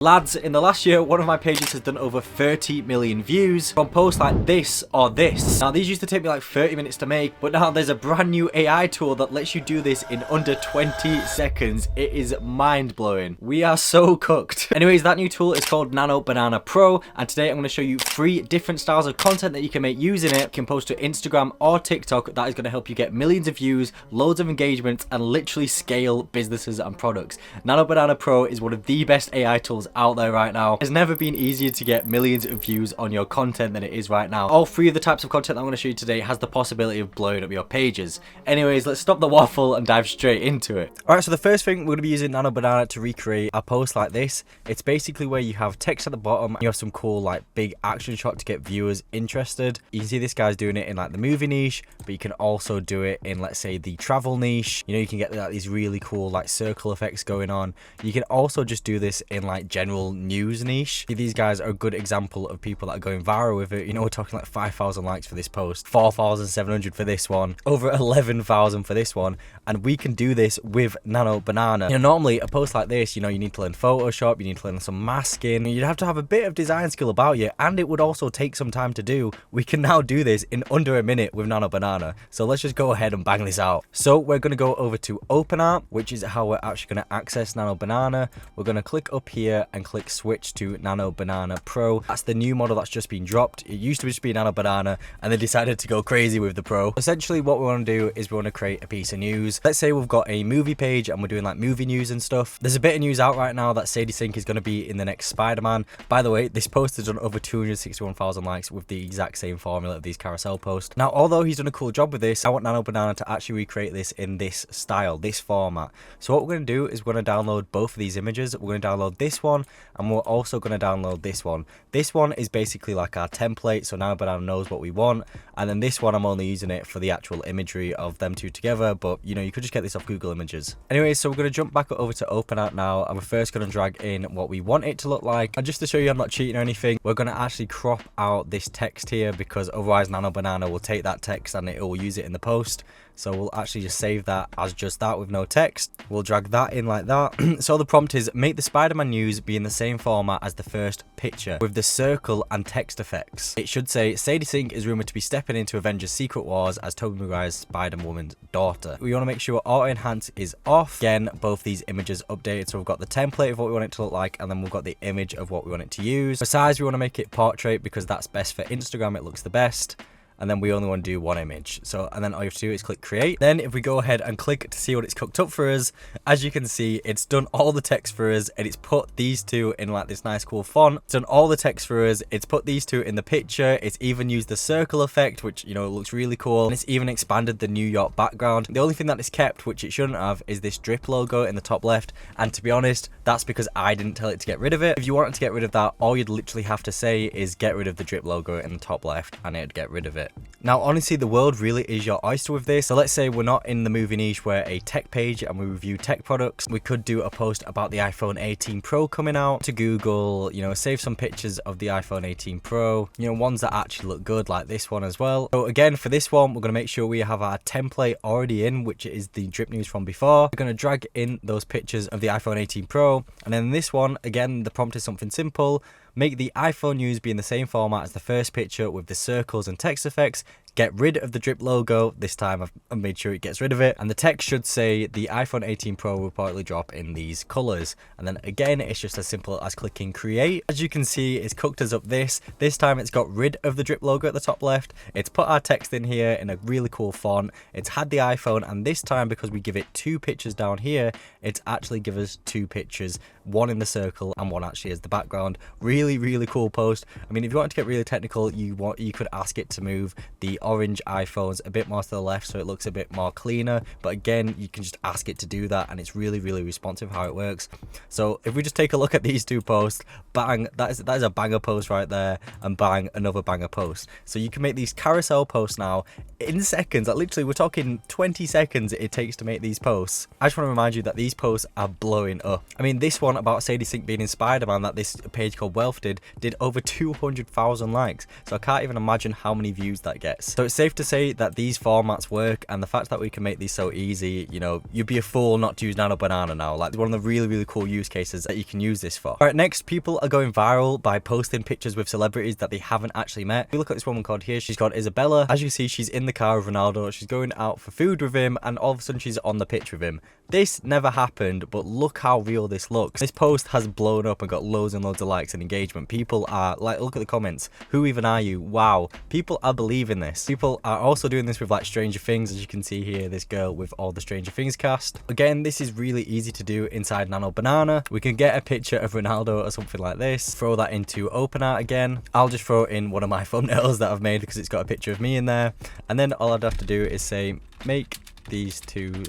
Lads, in the last year, one of my pages has done over 30 million views from posts like this or this. Now, these used to take me like 30 minutes to make, but now there's a brand new AI tool that lets you do this in under 20 seconds. It is mind-blowing. We are so cooked. Anyways, that new tool is called Nano Banana Pro, and today I'm going to show you 3 different styles of content that you can make using it. You can post to Instagram or TikTok. That is going to help you get millions of views, loads of engagements, and literally scale businesses and products. Nano Banana Pro is one of the best AI tools out there right now. It's never been easier to get millions of views on your content than it is right now. All 3 of the types of content I'm going to show you today has the possibility of blowing up your pages. Anyways, let's stop the waffle and dive straight into it. Alright, so the first thing, we're going to be using Nano Banana to recreate a post like this. It's basically where you have text at the bottom, and you have some cool like big action shot to get viewers interested. You can see this guy's doing it in like the movie niche, but you can also do it in, let's say, the travel niche. You know, you can get like these really cool like circle effects going on. You can also just do this in like general news niche. These guys are a good example of people that are going viral with it. You know, we're talking like 5,000 likes for this post, 4,700 for this one, over 11,000 for this one, and we can do this with Nano Banana. You know, normally a post like this, you know, you need to learn Photoshop, you need to learn some masking, you'd have to have a bit of design skill about you, and it would also take some time to do. We can now do this in under a minute with Nano Banana. So let's just go ahead and bang this out. So we're going to go over to OpenArt, which is how we're actually going to access Nano Banana. We're going to click up here and click switch to Nano Banana Pro. That's the new model that's just been dropped. It used to just be Nano Banana, and they decided to go crazy with the Pro. Essentially what we want to do is we want to create a piece of news. Let's say we've got a movie page and we're doing like movie news and stuff. There's a bit of news out right now that Sadie Sink is going to be in the next Spider-Man. By the way, this post has done over 261,000 likes with the exact same formula of these carousel posts. Now, although he's done a cool job with this, I want Nano Banana to actually recreate this in this style, this format. So what we're going to do is we're going to download both of these images. We're going to download this one, and we're also going to download this one. This one is basically like our template, so Nano Banana knows what we want. And then this one, I'm only using it for the actual imagery of them two together, but you know, you could just get this off Google Images. Anyway, so we're going to jump back over to OpenArt now, and we're first going to drag in what we want it to look like. And just to show you I'm not cheating or anything, we're going to actually crop out this text here, because otherwise Nano Banana will take that text and it will use it in the post. So we'll actually just save that as just that with no text. We'll drag that in like that. So the prompt is make the Spider-Man news be in the same format as the first picture with the circle and text effects. It should say Sadie Sink is rumored to be stepping into Avengers Secret Wars as Tobey Maguire's Spider-Woman's daughter. We want to make sure auto enhance is off. Again, both these images updated. So we've got the template of what we want it to look like, and then we've got the image of what we want it to use. For size, we want to make it portrait because that's best for Instagram. It looks the best. And then we only want to do one image. So, and then all you have to do is click create. Then if we go ahead and click to see what it's cooked up for us, as you can see, it's done all the text for us, and it's put these two in like this nice cool font. It's done all the text for us. It's put these two in the picture. It's even used the circle effect, which, you know, looks really cool. And it's even expanded the New York background. The only thing that it's kept, which it shouldn't have, is this drip logo in the top left. And to be honest, that's because I didn't tell it to get rid of it. If you wanted to get rid of that, all you'd literally have to say is get rid of the drip logo in the top left, and it'd get rid of it. Now, honestly, the world really is your oyster with this. So let's say we're not in the movie niche, we're a tech page and we review tech products. We could do a post about the iPhone 18 Pro coming out to Google, you know, save some pictures of the iPhone 18 Pro, you know, ones that actually look good, like this one as well. So again, for this one, we're going to make sure we have our template already in, which is the drip news from before. We're going to drag in those pictures of the iPhone 18 Pro. And then this one, again, the prompt is something simple. Make the iPhone news be in the same format as the first picture with the circles and text effects. Get rid of the drip logo. This time I've made sure it gets rid of it. And the text should say the iPhone 18 Pro will reportedly drop in these colors. And then again, it's just as simple as clicking create. As you can see, it's cooked us up this. This time it's got rid of the drip logo at the top left. It's put our text in here in a really cool font. It's had the iPhone, and this time, because we give it 2 pictures down here, it's actually give us 2 pictures, one in the circle and one actually as the background. Really cool post. I mean, if you want to get really technical, you could ask it to move the orange iPhones a bit more to the left so it looks a bit more cleaner, but again, you can just ask it to do that, and it's really responsive how it works. So if we just take a look at these 2 posts, bang, that is a banger post right there, and bang, another banger post. So you can make these carousel posts now in seconds. Like, literally, we're talking 20 seconds it takes to make these posts. I just want to remind you that these posts are blowing up. I mean, this one about Sadie Sink being in Spider-Man that this page called Wealth did over 200,000 likes, so I can't even imagine how many views that gets. So it's safe to say that these formats work, and the fact that we can make these so easy, you know, you'd be a fool not to use Nano Banana now. Like, one of the really cool use cases that you can use this for. All right, next, people are going viral by posting pictures with celebrities that they haven't actually met. If you look at this woman called here, she's called Isabella. As you can see, she's in the car with Ronaldo. She's going out for food with him, and all of a sudden she's on the pitch with him. This never happened, but look how real this looks. This post has blown up and got loads and loads of likes and engagement. People are like, look at the comments. Who even are you? Wow. People are believing this. People are also doing this with like Stranger Things, as you can see here, this girl with all the Stranger Things cast. Again, this is really easy to do inside Nano Banana. We can get a picture of Ronaldo or something like this, throw that into OpenArt again. I'll just throw in one of my thumbnails that I've made because it's got a picture of me in there. And then all I'd have to do is say, make these two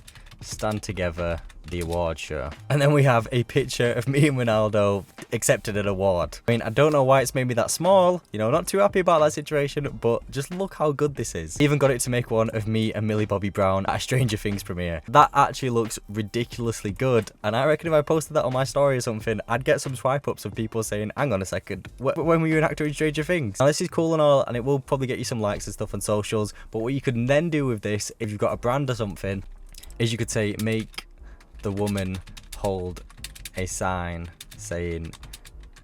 stand together, the award show. And then we have a picture of me and Ronaldo accepted an award. I mean, I don't know why it's made me that small, you know, not too happy about that situation, but just look how good this is. Even got it to make one of me and Millie Bobby Brown at a Stranger Things premiere. That actually looks ridiculously good, and I reckon if I posted that on my story or something, I'd get some swipe ups of people saying, hang on a second, when were you an actor in Stranger Things? Now, this is cool and all, and it will probably get you some likes and stuff on socials, but what you could then do with this, if you've got a brand or something, is you could say, make the woman hold a sign saying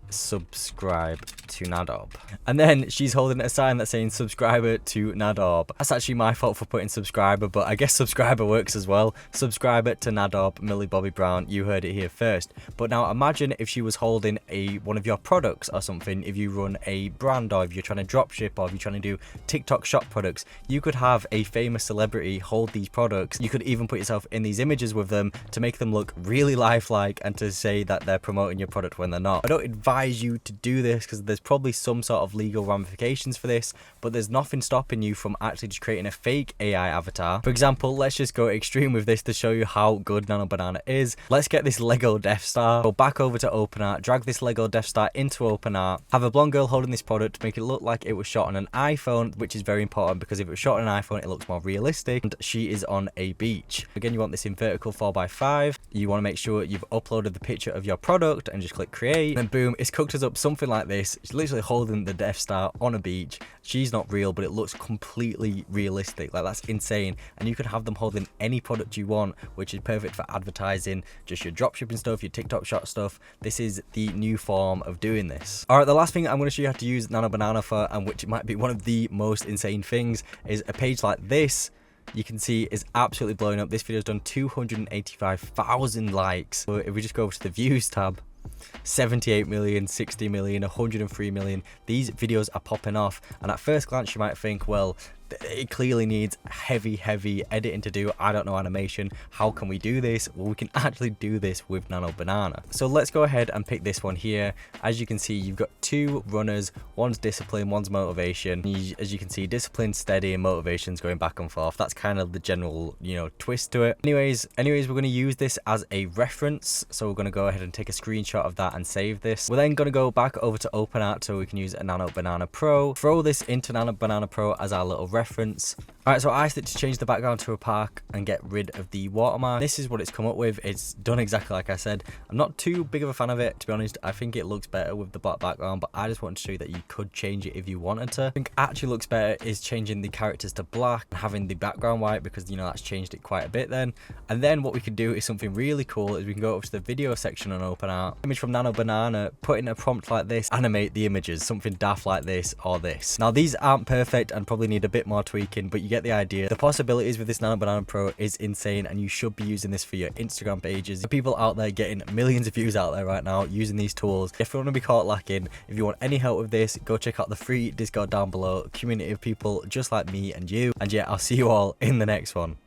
subscribe to Nadob, and then she's holding a sign that's saying subscriber to Nadob. That's actually my fault for putting subscriber, but I guess subscriber works as well. Subscriber to Nadob, Millie Bobby Brown. You heard it here first. But now imagine if she was holding one of your products or something. If you run a brand, or if you're trying to drop ship, or if you're trying to do TikTok shop products, you could have a famous celebrity hold these products. You could even put yourself in these images with them to make them look really lifelike and to say that they're promoting your product when they're not. I don't advise you to do this because there's probably some sort of legal ramifications for this, but there's nothing stopping you from actually just creating a fake AI avatar. For example, let's just go extreme with this to show you how good Nano Banana is. Let's get this Lego Death Star, go back over to OpenArt, drag this Lego Death Star into OpenArt, have a blonde girl holding this product to make it look like it was shot on an iPhone, which is very important because if it was shot on an iPhone, it looks more realistic, and she is on a beach. Again, you want this in vertical 4x5. You want to make sure you've uploaded the picture of your product and just click create, and then boom, it's cooked us up something like this. She's literally holding the Death Star on a beach. She's not real, but it looks completely realistic. Like, that's insane. And you can have them holding any product you want, which is perfect for advertising, just your dropshipping stuff, your TikTok shop stuff. This is the new form of doing this. All right, the last thing I'm going to show you how to use Nano Banana for, and which might be one of the most insane things, is a page like this. You can see is absolutely blowing up. This video's done 285,000 likes. So if we just go over to the views tab, 78 million, 60 million, 103 million. These videos are popping off, and at first glance you might think, well, it clearly needs heavy editing to do. I don't know animation. How can we do this? Well, we can actually do this with Nano Banana. So let's go ahead and pick this one here. As you can see, you've got two runners. One's discipline, one's motivation. As you can see, discipline, steady, and motivation's going back and forth. That's kind of the general, you know, twist to it. Anyways, we're going to use this as a reference. So we're going to go ahead and take a screenshot of that and save this. We're then going to go back over to OpenArt so we can use a Nano Banana Pro. Throw this into Nano Banana Pro as our little reference. All right, so I asked it to change the background to a park and get rid of the watermark. This is what it's come up with. It's done exactly like I said. I'm not too big of a fan of it, to be honest. I think it looks better with the black background, but I just wanted to show you that you could change it if you wanted to. I think actually looks better is changing the characters to black and having the background white, because, you know, that's changed it quite a bit then. And then what we could do is something really cool, is we can go up to the video section on OpenArt, image from Nano Banana, put in a prompt like this, animate the images, something daft like this or this. Now, these aren't perfect and probably need a bit more tweaking, but you get the idea. The possibilities with this Nano Banana Pro is insane, and you should be using this for your Instagram pages. The people out there getting millions of views out there right now using these tools. If you want to be caught lacking, if you want any help with this, go check out the free Discord down below, community of people just like me and you. And yeah, I'll see you all in the next one.